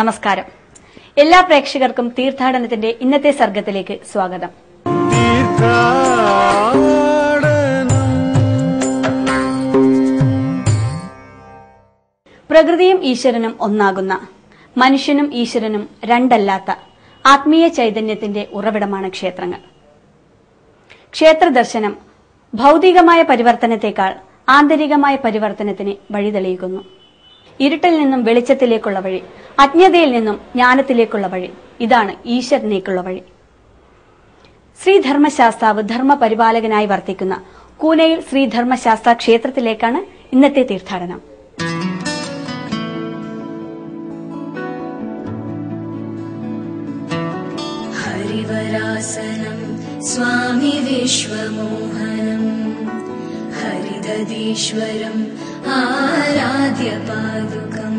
നമസ്കാരം. എല്ലാ പ്രേക്ഷകർക്കും തീർത്ഥാടനത്തിന്റെ ഇന്നത്തെ സർഗത്തിലേക്ക് സ്വാഗതം. പ്രകൃതിയും ഈശ്വരനും ഒന്നാകുന്ന, മനുഷ്യനും ഈശ്വരനും രണ്ടല്ലാത്ത ആത്മീയ ചൈതന്യത്തിന്റെ ഉറവിടമാണ് ക്ഷേത്രങ്ങൾ. ക്ഷേത്ര ദർശനം ഭൗതികമായ പരിവർത്തനത്തെക്കാൾ ആന്തരികമായ പരിവർത്തനത്തിന് വഴിതെളിയിക്കുന്നു. ഇരുട്ടിൽ നിന്നും വെളിച്ചത്തിലേക്കുള്ള വഴി, അജ്ഞതയിൽ നിന്നും ജ്ഞാനത്തിലേക്കുള്ള വഴി, ഇതാണ് ഈശ്വരനേക്കുള്ള വഴി. ശ്രീധർമ്മശാസ്താവ് ധർമ്മപരിപാലകനായി വർത്തിക്കുന്ന കൂനയിൽ ശ്രീധർമ്മശാസ്ത ക്ഷേത്രത്തിലേക്കാണ് ഇന്നത്തെ തീർത്ഥാടനം. ഹരിവരാസനം സ്വാമി വിശ്വമോഹനം ഹരിദീശ്വരം ആരാധ്യ പാദുകം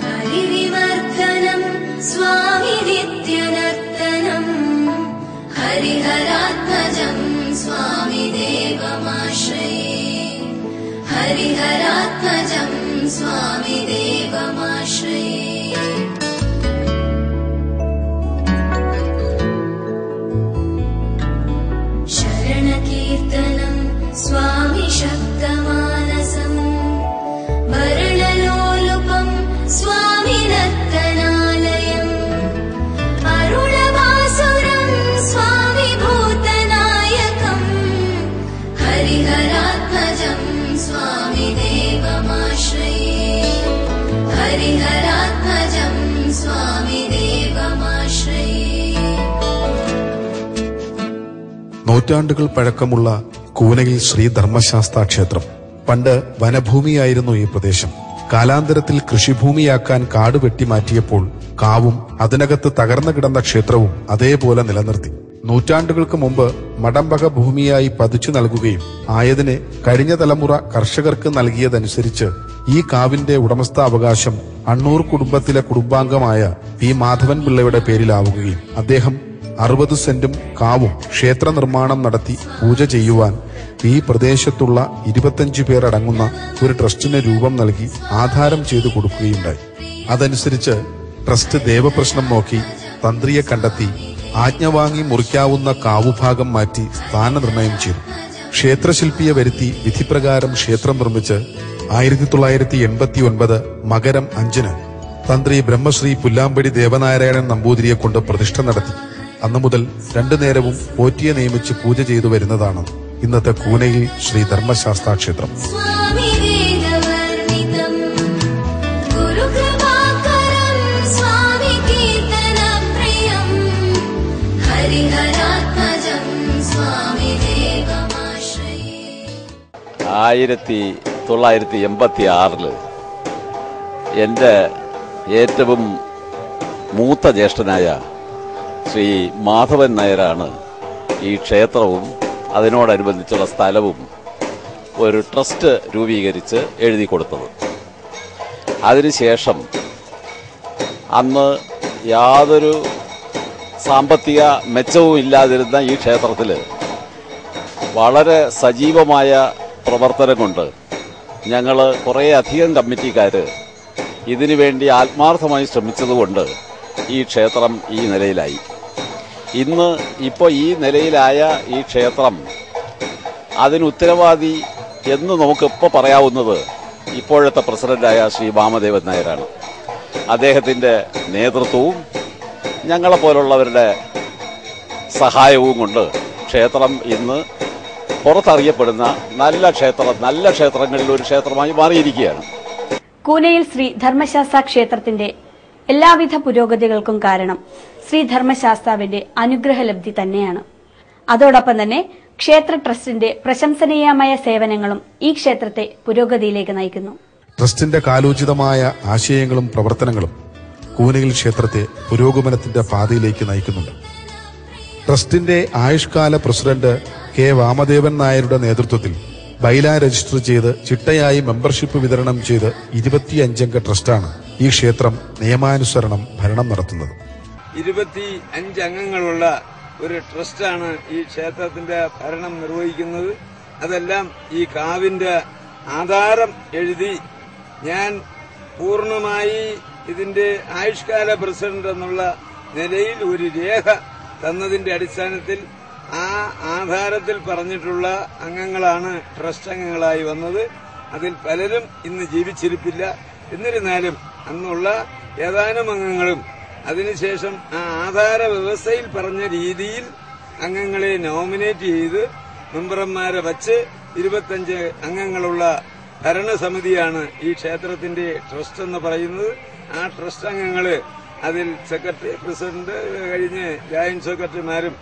ഹരിവിവർദ്ധനം സ്വാമി നിത്യനർത്തനം ഹരിഹരാത്മജം സ്വാമി ദേവമാശ്രയേ ഹരിഹരാത്മജം സ്വാമി ദേവമാശ്രയേ. ശരണകീർത്തനം സ്വാമി ശബ്ദമാനസം ഭരണലോലുപം സ്വാമി നർത്തനാലയം അരുണവാസുരം സ്വാമി ഭൂതനായകം ഹരിഹരാത്മജം സ്വാമി ദേവമാശ്രയേ ഹരിഹരാത്മജം സ്വാമി ദേവമാശ്രയേ. നൂറ്റാണ്ടുകൾ പഴക്കമുള്ള കൂനയിൽ ശ്രീ ധർമ്മശാസ്ത ക്ഷേത്രം. പണ്ട് വനഭൂമിയായിരുന്നു ഈ പ്രദേശം. കാലാന്തരത്തിൽ കൃഷിഭൂമിയാക്കാൻ കാട് വെട്ടിമാറ്റിയപ്പോൾ കാവും അതിനകത്ത് തകർന്നു കിടന്ന ക്ഷേത്രവും അതേപോലെ നിലനിർത്തി. നൂറ്റാണ്ടുകൾക്ക് മുമ്പ് മടമ്പക ഭൂമിയായി പതിച്ചു നൽകുകയും ആയതിനെ കഴിഞ്ഞ തലമുറ കർഷകർക്ക് നൽകിയതനുസരിച്ച് ഈ കാവിന്റെ ഉടമസ്ഥാവകാശം അണ്ണൂർ കുടുംബത്തിലെ കുടുംബാംഗമായ പി മാധവൻ പിള്ളയുടെ പേരിലാവുകയും അദ്ദേഹം 60 സെന്റും കാവും ക്ഷേത്ര നിർമ്മാണം നടത്തി പൂജ ചെയ്യുവാൻ ഈ പ്രദേശത്തുള്ള 25 പേരടങ്ങുന്ന ഒരു ട്രസ്റ്റിന് രൂപം നൽകി ആധാരം ചെയ്തു കൊടുക്കുകയുണ്ടായി. അതനുസരിച്ച് ട്രസ്റ്റ് ദേവപ്രശ്നം നോക്കി തന്ത്രിയെ കണ്ടെത്തി ആജ്ഞ വാങ്ങി മുറിക്കാവുന്ന കാവുഭാഗം മാറ്റി സ്ഥാനനിർണയം ചെയ്തു. ക്ഷേത്രശില്പിയെ വരുത്തി വിധിപ്രകാരം ക്ഷേത്രം നിർമ്മിച്ച് 1989 മകരം 5 തന്ത്രി ബ്രഹ്മശ്രീ പുല്ലാമ്പടി ദേവനാരായണൻ നമ്പൂതിരിയെ കൊണ്ട് പ്രതിഷ്ഠ നടത്തി. അന്നു മുതൽ 2 നേരവും പോറ്റിയെ നിയമിച്ച് പൂജ ചെയ്തു വരുന്നതാണ് ഇന്നത്തെ കൂനയിൽ ശ്രീ ധർമ്മശാസ്ത ക്ഷേത്രം. ആയിരത്തി 1986 എൻ്റെ ഏറ്റവും മൂത്ത ജ്യേഷ്ഠനായ ശ്രീ മാധവൻ നായരാണ് ഈ ക്ഷേത്രവും അതിനോടനുബന്ധിച്ചുള്ള സ്ഥലവും ഒരു ട്രസ്റ്റ് രൂപീകരിച്ച് എഴുതി കൊടുത്തത്. അതിനുശേഷം അന്ന് യാതൊരു സാമ്പത്തിക മെച്ചവും ഇല്ലാതിരുന്ന ഈ ക്ഷേത്രത്തിൽ വളരെ സജീവമായ പ്രവർത്തനം കൊണ്ട് ഞങ്ങൾ കുറേ അധികം കമ്മിറ്റിക്കാർ ഇതിനു വേണ്ടി ആത്മാർത്ഥമായി ശ്രമിച്ചതുകൊണ്ട് ഈ ക്ഷേത്രം ഈ നിലയിലായി. ഇപ്പോൾ ഈ നിലയിലായ ഈ ക്ഷേത്രം അതിന് ഉത്തരവാദി എന്ന് നമുക്കിപ്പോൾ പറയാവുന്നത് ഇപ്പോഴത്തെ പ്രസിഡന്റായ ശ്രീ വാമദേവൻ നായരാണ്. അദ്ദേഹത്തിൻ്റെ നേതൃത്വവും ഞങ്ങളെപ്പോലുള്ളവരുടെ സഹായവും കൊണ്ട് ക്ഷേത്രം ഇന്ന് പുറത്തറിയപ്പെടുന്ന നല്ല ക്ഷേത്രങ്ങളിൽ ഒരു ക്ഷേത്രമായി മാറിയിരിക്കുകയാണ്. കൂനയിൽ ശ്രീ ധർമ്മശാസ്ത ക്ഷേത്രത്തിന്റെ എല്ലാവിധ പുരോഗതികൾക്കും കാരണം ശ്രീ ധർമ്മശാസ്താവിന്റെ അനുഗ്രഹലബ്ധി തന്നെയാണ്. അതോടൊപ്പം തന്നെ ക്ഷേത്ര ട്രസ്റ്റിന്റെ പ്രശംസനീയമായ സേവനങ്ങളും ഈ ക്ഷേത്രത്തെ പുരോഗതിയിലേക്ക് നയിക്കുന്നു. ട്രസ്റ്റിന്റെ കാലോചിതമായ ആശയങ്ങളും പ്രവർത്തനങ്ങളും കൂനയിൽ ക്ഷേത്രത്തെ പുരോഗമനത്തിന്റെ പാതയിലേക്ക് നയിക്കുന്നുണ്ട്. ട്രസ്റ്റിന്റെ ആയുഷ്കാല പ്രസിഡന്റ് കെ വാമദേവൻ നായരുടെ നേതൃത്വത്തിൽ ബൈല രജിസ്റ്റർ ചെയ്ത് ചിട്ടയായി മെമ്പർഷിപ്പ് വിതരണം ചെയ്ത് 25 അംഗ ട്രസ്റ്റാണ് ഈ ക്ഷേത്രം നിയമാനുസരണം ഭരണം നടത്തുന്നത്. 25 അംഗങ്ങളുള്ള ഒരു ട്രസ്റ്റാണ് ഈ ക്ഷേത്രത്തിന്റെ ഭരണം നിർവഹിക്കുന്നത്. അതെല്ലാം ഈ കാവിന്റെ ആധാരം എഴുതി ഞാൻ പൂർണ്ണമായി ഇതിന്റെ ആയുഷ്കാല പ്രസിഡന്റ് എന്നുള്ള നിലയിൽ ഒരു രേഖ തന്നതിന്റെ അടിസ്ഥാനത്തിൽ ആ ആധാരത്തിൽ പറഞ്ഞിട്ടുള്ള അംഗങ്ങളാണ് ട്രസ്റ്റ് അംഗങ്ങളായി വന്നത്. അതിൽ പലരും ഇന്ന് ജീവിച്ചിരിപ്പില്ല. എന്നിരുന്നാലും അന്നുള്ള ഏതാനും അംഗങ്ങളും അതിനുശേഷം ആ ആധാര വ്യവസ്ഥയിൽ പറഞ്ഞ രീതിയിൽ അംഗങ്ങളെ നോമിനേറ്റ് ചെയ്ത് മെമ്പർമാരെ വച്ച് 25 അംഗങ്ങളുള്ള ഭരണസമിതിയാണ് ഈ ക്ഷേത്രത്തിന്റെ ട്രസ്റ്റ് എന്ന് പറയുന്നത്. ആ ട്രസ്റ്റ് അംഗങ്ങള് അതിൽ സെക്രട്ടറി, പ്രസിഡന്റ് കഴിഞ്ഞ് ജോയിന്റ് സെക്രട്ടറിമാരും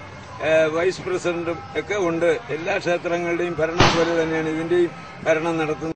വൈസ് പ്രസിഡന്റും ഒക്കെ ഉണ്ട്. എല്ലാ ക്ഷേത്രങ്ങളുടെയും ഭരണം പോലെ തന്നെയാണ് ഇതിന്റെയും ഭരണം നടത്തുന്നത്.